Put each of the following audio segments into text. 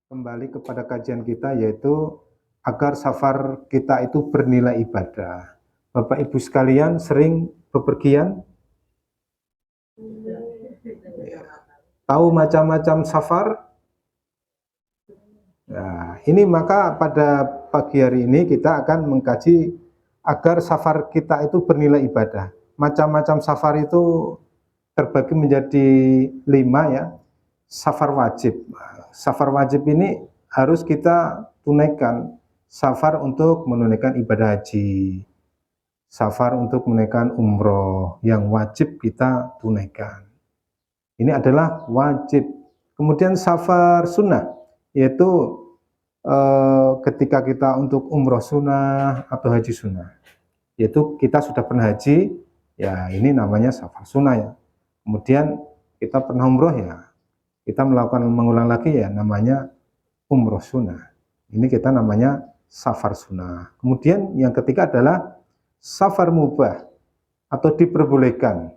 Kembali kepada kajian kita, yaitu agar safar kita itu bernilai ibadah. Bapak Ibu sekalian sering bepergian? Tahu macam-macam safar? Nah, ini maka pada pagi hari ini kita akan mengkaji agar safar kita itu bernilai ibadah. Macam-macam safar itu terbagi menjadi 5 ya. Safar wajib. Safar wajib ini harus kita tunaikan. Safar untuk menunaikan ibadah haji, safar untuk menunaikan umroh yang wajib kita tunaikan. Ini adalah wajib. Kemudian safar sunnah, yaitu ketika kita untuk umroh sunnah atau haji sunnah, yaitu kita sudah pernah haji, ya ini namanya safar sunnah ya. Kemudian kita pernah umroh ya, kita melakukan mengulang lagi ya namanya umroh sunnah. Ini kita namanya safar sunnah. Kemudian yang ketiga adalah safar mubah atau diperbolehkan,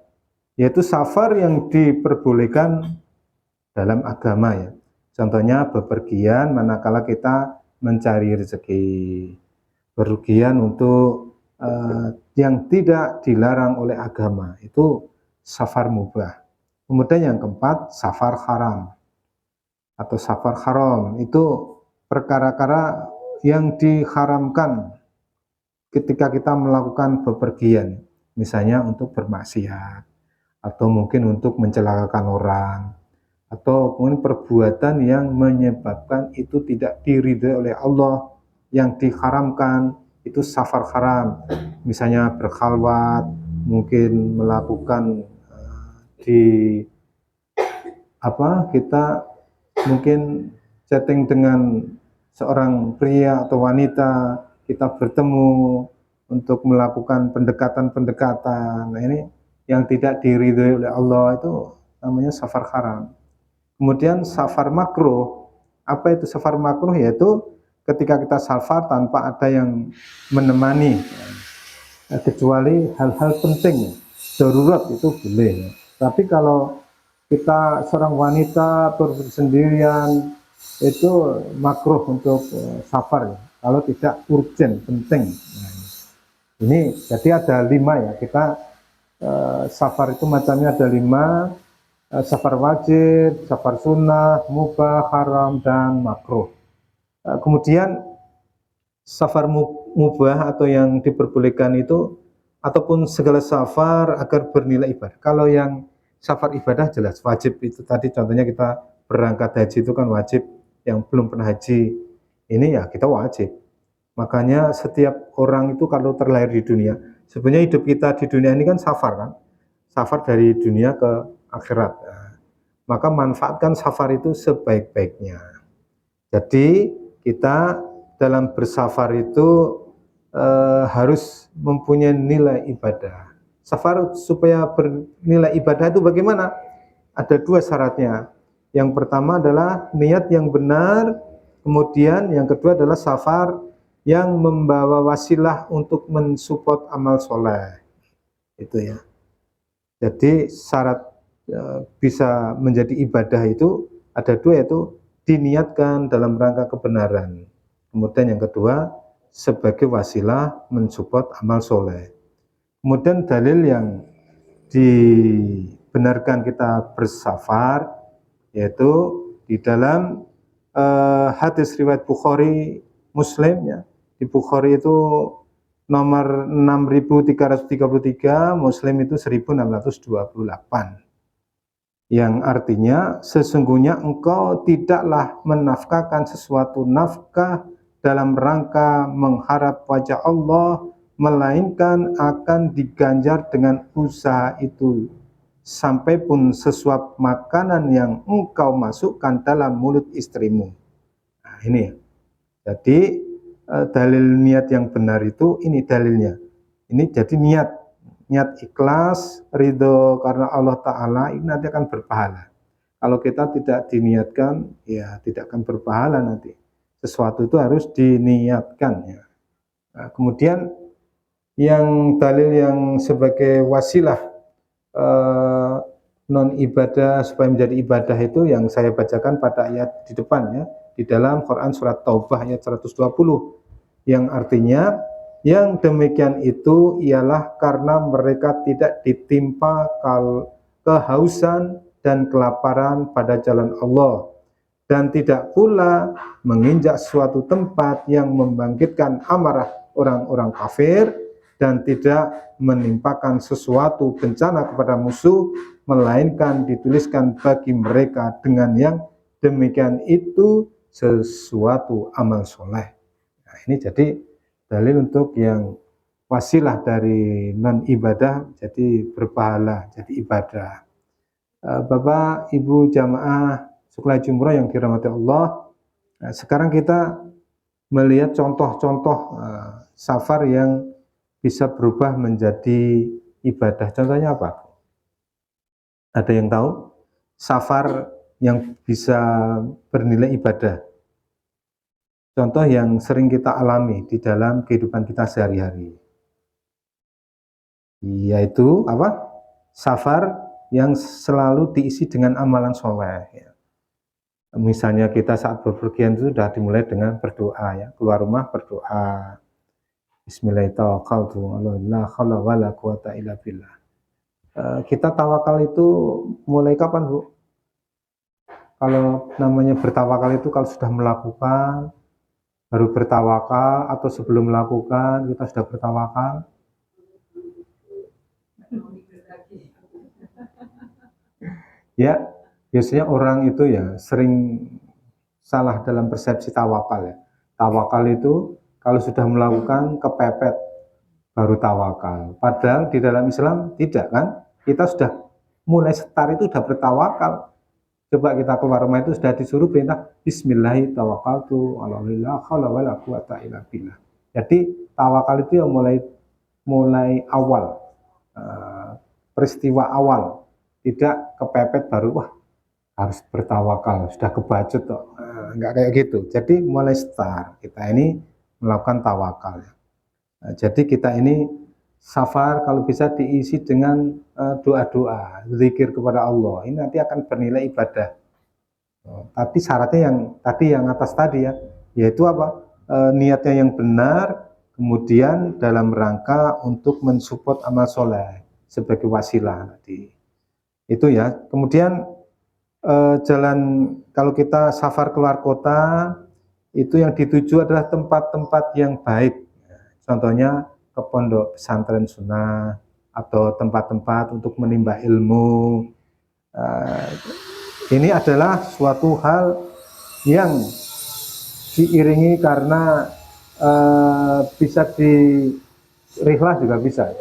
yaitu safar yang diperbolehkan dalam agama ya. Contohnya bepergian manakala kita mencari rezeki, bepergian untuk yang tidak dilarang oleh agama, itu safar mubah. Kemudian yang keempat, safar haram atau safar haram, itu perkara-perkara yang diharamkan ketika kita melakukan bepergian, misalnya untuk bermaksiat, atau mungkin untuk mencelakakan orang, atau mungkin perbuatan yang menyebabkan itu tidak diridhai oleh Allah, yang diharamkan, itu safar haram. Misalnya berkhalwat, mungkin melakukan kita mungkin chatting dengan seorang pria atau wanita, kita bertemu untuk melakukan pendekatan-pendekatan. Nah, ini yang tidak diridhoi oleh Allah, itu namanya safar haram. Kemudian safar makruh. Apa itu safar makruh? Yaitu ketika kita safar tanpa ada yang menemani, kecuali hal-hal penting, darurat itu boleh. Tapi kalau kita seorang wanita bersendirian, itu makruh untuk safar ya, kalau tidak urgent, penting. Nah, ini jadi ada 5 ya, kita safar itu macamnya ada 5, safar wajib, safar sunnah, mubah, haram, dan makruh. Kemudian safar mubah atau yang diperbolehkan itu, ataupun segala safar agar bernilai ibadah. Kalau yang safar ibadah jelas wajib, itu tadi contohnya kita berangkat haji itu kan wajib. Yang belum pernah haji ini ya kita wajib. Makanya setiap orang itu kalau terlahir di dunia, sebenarnya hidup kita di dunia ini kan safar kan, safar dari dunia ke akhirat. Nah, maka manfaatkan safar itu sebaik-baiknya. Jadi kita dalam bersafar itu harus mempunyai nilai ibadah. Safar supaya bernilai ibadah itu bagaimana? Ada 2 syaratnya. Yang pertama adalah niat yang benar, kemudian yang kedua adalah safar yang membawa wasilah untuk mensupport amal soleh. Itu ya. Jadi syarat bisa menjadi ibadah itu ada 2, yaitu diniatkan dalam rangka kebenaran. Kemudian yang kedua sebagai wasilah mensupport amal soleh. Kemudian dalil yang dibenarkan kita bersafar, yaitu di dalam hadis riwayat Bukhari Muslim ya. Di Bukhari itu nomor 6333, Muslim itu 1628. Yang artinya sesungguhnya engkau tidaklah menafkahkan sesuatu nafkah dalam rangka mengharap wajah Allah, melainkan akan diganjar dengan usaha itu, sampai pun sesuap makanan yang engkau masukkan dalam mulut istrimu. Nah, ini ya. Jadi dalil niat yang benar itu, ini dalilnya. Ini jadi niat ikhlas, ridho karena Allah Ta'ala, ini nanti akan berpahala. Kalau kita tidak diniatkan, ya tidak akan berpahala nanti. Sesuatu itu harus diniatkan ya. Nah, kemudian yang dalil yang sebagai wasilah non ibadah supaya menjadi ibadah itu yang saya bacakan pada ayat di depan ya, di dalam Quran surat Taubah ayat 120, yang artinya yang demikian itu ialah karena mereka tidak ditimpa kehausan dan kelaparan pada jalan Allah, dan tidak pula menginjak suatu tempat yang membangkitkan amarah orang-orang kafir, dan tidak menimpakan sesuatu bencana kepada musuh, melainkan dituliskan bagi mereka dengan yang demikian itu sesuatu amal soleh. Nah, ini jadi dalil untuk yang wasilah dari non ibadah jadi berpahala, jadi ibadah. Bapak Ibu jamaah Suklai Jumroh yang dirahmati Allah, sekarang kita melihat contoh-contoh safar yang bisa berubah menjadi ibadah. Contohnya apa? Ada yang tahu? Safar yang bisa bernilai ibadah. Contoh yang sering kita alami di dalam kehidupan kita sehari-hari. Yaitu apa? Safar yang selalu diisi dengan amalan soleh. Misalnya kita saat bepergian itu sudah dimulai dengan berdoa, ya, keluar rumah berdoa. Bismillahirrahmanirrahim. Kita tawakal itu mulai kapan, Bu? Kalau namanya bertawakal itu kalau sudah melakukan, baru bertawakal, atau sebelum melakukan kita sudah bertawakal? Ya, biasanya orang itu ya sering salah dalam persepsi tawakal, ya. Tawakal itu kalau sudah melakukan kepepet baru tawakal. Padahal di dalam Islam tidak, kan? Kita sudah mulai start itu sudah bertawakal. Coba kita keluar rumah itu sudah disuruh perintah Bismillahirrahmanirrahim. Jadi tawakal itu yang mulai awal, peristiwa awal. Tidak kepepet baru wah harus bertawakal, sudah kebacut toh. Enggak kayak gitu. Jadi mulai start kita ini melakukan tawakal. Nah, jadi kita ini safar kalau bisa diisi dengan doa-doa, zikir kepada Allah. Ini nanti akan bernilai ibadah. Tapi syaratnya yang tadi, yang atas tadi, ya, yaitu apa? Niatnya yang benar, kemudian dalam rangka untuk mensupport amal soleh sebagai wasilah tadi. Itu ya. Kemudian jalan, kalau kita safar keluar kota, itu yang dituju adalah tempat-tempat yang baik. Contohnya ke pondok pesantren sunnah atau tempat-tempat untuk menimba ilmu. Ini adalah suatu hal yang diiringi karena bisa di rihlah juga bisa.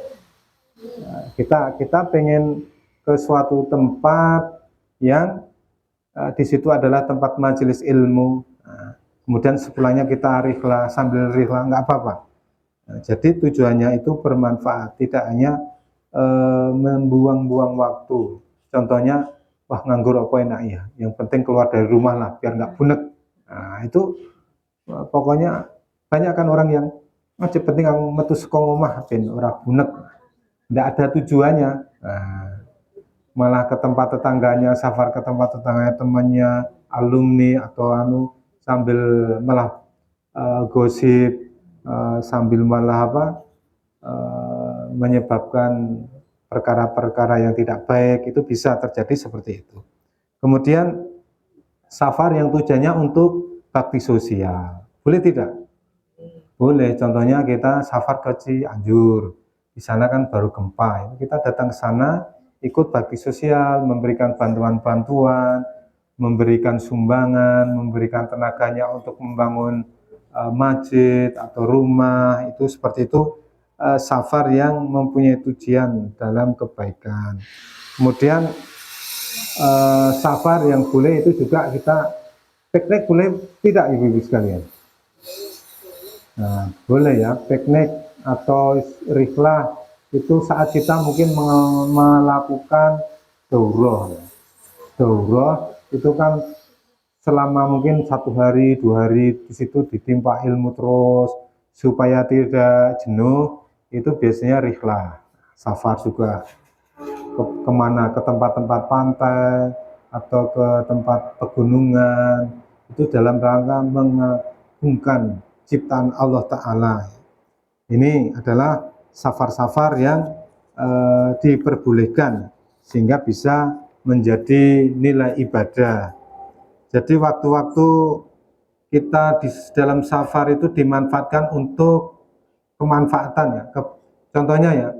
Kita pengen ke suatu tempat yang di situ adalah tempat majelis ilmu. Kemudian sepulangnya kita rihlah, sambil rihlah nggak apa-apa. Jadi tujuannya itu bermanfaat, tidak hanya membuang-buang waktu. Contohnya, wah nganggur apa enak ya, yang penting keluar dari rumah lah, biar nggak bunek. Nah itu pokoknya banyak kan orang yang aja penting aku metu saka omah ben ora bunek. Nggak ada tujuannya. Nah, malah ke tempat tetangganya, safar ke tempat tetangganya, temannya, alumni atau sambil malah gosip, sambil malah menyebabkan perkara-perkara yang tidak baik, itu bisa terjadi seperti itu. Kemudian safar yang tujuannya untuk bakti sosial, boleh tidak? Boleh. Contohnya kita safar ke Cianjur, di sana kan baru gempa, kita datang ke sana ikut bakti sosial, memberikan bantuan-bantuan, memberikan sumbangan, memberikan tenaganya untuk membangun masjid atau rumah, itu seperti itu. Safar yang mempunyai tujuan dalam kebaikan. Kemudian safar yang boleh itu juga kita piknik, boleh tidak ibu-ibu sekalian? Nah, boleh ya, piknik atau rihlah itu saat kita mungkin melakukan daurah. Daurah itu kan selama mungkin 1 hari 2 hari di situ ditimpa ilmu terus supaya tidak jenuh, itu biasanya rihlah. Safar juga kemana, ke tempat-tempat pantai atau ke tempat pegunungan, itu dalam rangka mengagungkan ciptaan Allah Ta'ala. Ini adalah safar-safar yang diperbolehkan sehingga bisa menjadi nilai ibadah. Jadi waktu-waktu kita di dalam safar itu dimanfaatkan untuk kemanfaatan ya. Contohnya ya,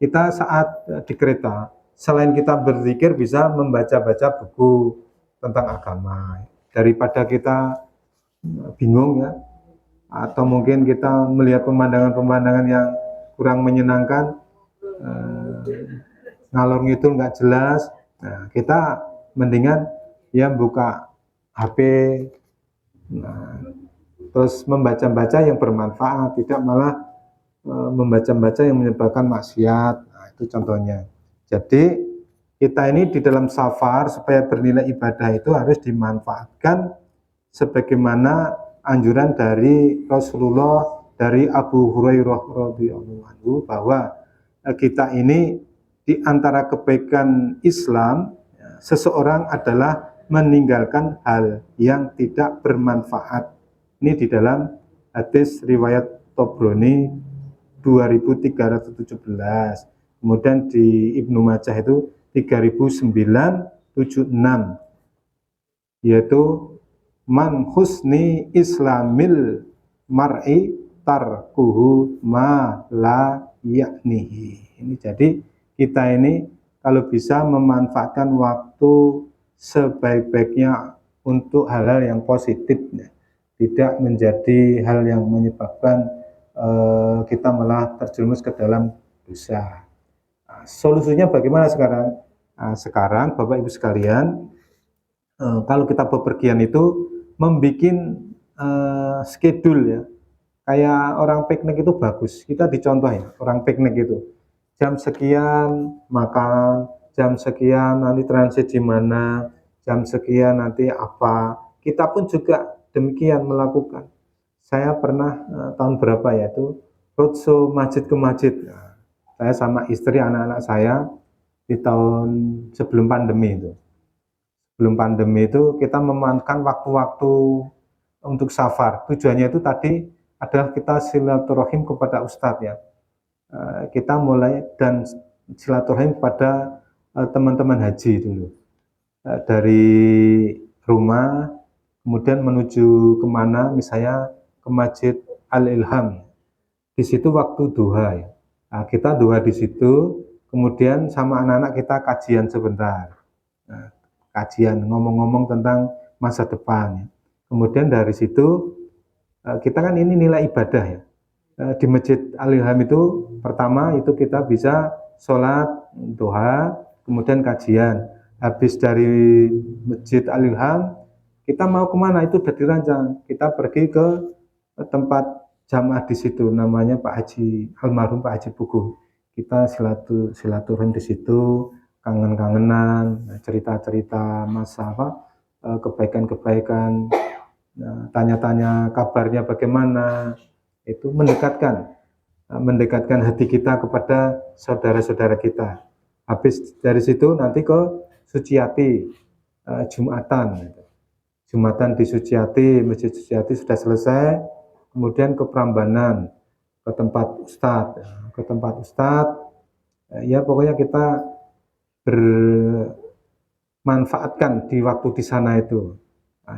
kita saat di kereta, selain kita berzikir bisa membaca-baca buku tentang agama. Daripada kita bingung ya, atau mungkin kita melihat pemandangan-pemandangan yang kurang menyenangkan, ngalor ngidul nggak jelas, nah, kita mendingan ya buka HP, nah, terus membaca-baca yang bermanfaat, tidak malah membaca-baca yang menyebabkan maksiat. Nah, itu contohnya. Jadi kita ini di dalam safar supaya bernilai ibadah itu harus dimanfaatkan sebagaimana anjuran dari Rasulullah, dari Abu Hurairah radhiyallahu anhu, bahwa kita ini di antara kebaikan Islam, seseorang adalah meninggalkan hal yang tidak bermanfaat. Ini di dalam hadis riwayat Tobroni 2317. Kemudian di Ibnu Majah itu 3976, yaitu man husni islamil mar'i tarkuhu ma la ya'nihi. Ini jadi kita ini kalau bisa memanfaatkan waktu sebaik-baiknya untuk hal-hal yang positif, tidak menjadi hal yang menyebabkan kita malah terjerumus ke dalam dosa. Nah, solusinya bagaimana sekarang? Nah, sekarang Bapak Ibu sekalian, kalau kita bepergian itu membuat schedule ya, kayak orang piknik itu bagus. Kita dicontoh ya, orang piknik itu jam sekian makan, jam sekian nanti transit di mana, jam sekian nanti apa. Kita pun juga demikian melakukan. Saya pernah tahun berapa ya itu roadshow masjid ke masjid. Nah, saya sama istri, anak-anak saya di tahun sebelum pandemi itu. Sebelum pandemi itu kita memanfaatkan waktu-waktu untuk safar. Tujuannya itu tadi adalah kita silaturahim kepada Ustadz ya. Kita mulai dan silaturahim kepada teman-teman haji dulu. Dari rumah kemudian menuju kemana, misalnya ke Masjid Al-Ilham. Di situ waktu duha ya. Nah, kita duha di situ, kemudian sama anak-anak kita kajian sebentar. Nah, kajian ngomong-ngomong tentang masa depan. Kemudian dari situ kita kan ini nilai ibadah ya. Di Masjid Al-Ilham itu pertama itu kita bisa sholat duha, kemudian kajian. Habis dari Masjid Al-Ilham kita mau kemana itu udah dirancang. Kita pergi ke tempat jamaah di situ, namanya Pak Haji, almarhum Pak Haji Puguh. Kita silaturahim di situ, kangen-kangenan, cerita-cerita masa apa, kebaikan-kebaikan, tanya-tanya kabarnya bagaimana, itu mendekatkan hati kita kepada saudara-saudara kita. Habis dari situ nanti ke Suciati, Jumatan di Suciati, Masjid Suciati sudah selesai, kemudian ke Prambanan, ke tempat Ustadz, ya pokoknya kita bermanfaatkan di waktu di sana itu,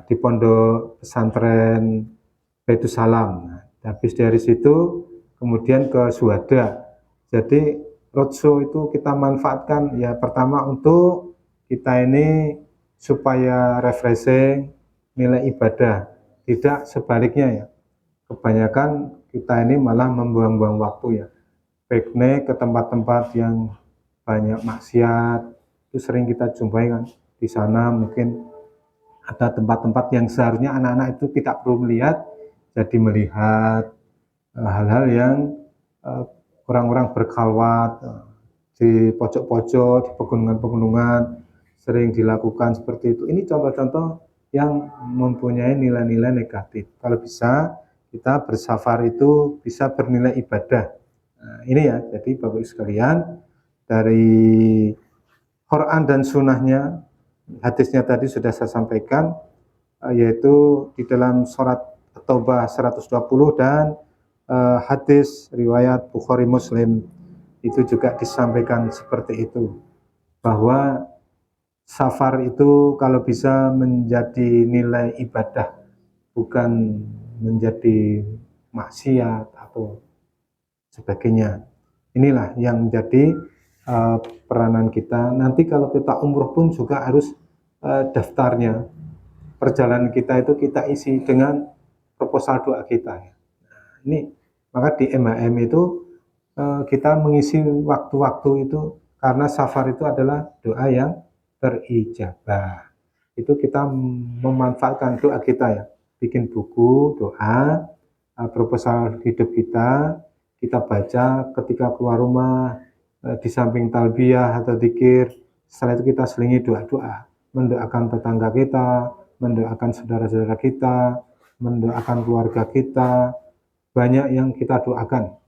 di pondok pesantren Baitus Salam. Habis dari situ kemudian ke Suhada. Jadi roadshow itu kita manfaatkan ya pertama untuk kita ini supaya refreshing, nilai ibadah, tidak sebaliknya ya. Kebanyakan kita ini malah membuang-buang waktu ya, piknik ke tempat-tempat yang banyak maksiat, itu sering kita jumpai kan. Di sana mungkin ada tempat-tempat yang seharusnya anak-anak itu tidak perlu melihat, jadi melihat hal-hal yang orang-orang berkhalwat di pojok-pojok, di pegunungan-pegunungan, sering dilakukan seperti itu. Ini contoh-contoh yang mempunyai nilai-nilai negatif. Kalau bisa kita bersafar itu bisa bernilai ibadah. Nah, ini ya, jadi Bapak Ibu sekalian, dari Quran dan sunnahnya, hadisnya tadi sudah saya sampaikan, yaitu di dalam surat At-Taubah 120 dan hadis riwayat Bukhari Muslim itu juga disampaikan seperti itu, bahwa safar itu kalau bisa menjadi nilai ibadah, bukan menjadi maksiat atau sebagainya. Inilah yang menjadi peranan kita. Nanti kalau kita umroh pun juga harus daftarnya, perjalanan kita itu kita isi dengan proposal doa kita. Nah, ini maka di MHM itu kita mengisi waktu-waktu itu, karena safar itu adalah doa yang terijabah. Itu kita memanfaatkan doa kita ya, bikin buku doa, proposal hidup kita baca ketika keluar rumah, di samping talbiyah atau zikir. Setelah itu kita selingi doa-doa, mendoakan tetangga kita, mendoakan saudara-saudara kita, mendoakan keluarga kita, banyak yang kita doakan.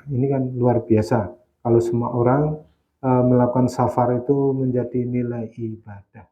Ini kan luar biasa kalau semua orang melakukan safar itu menjadi nilai ibadah.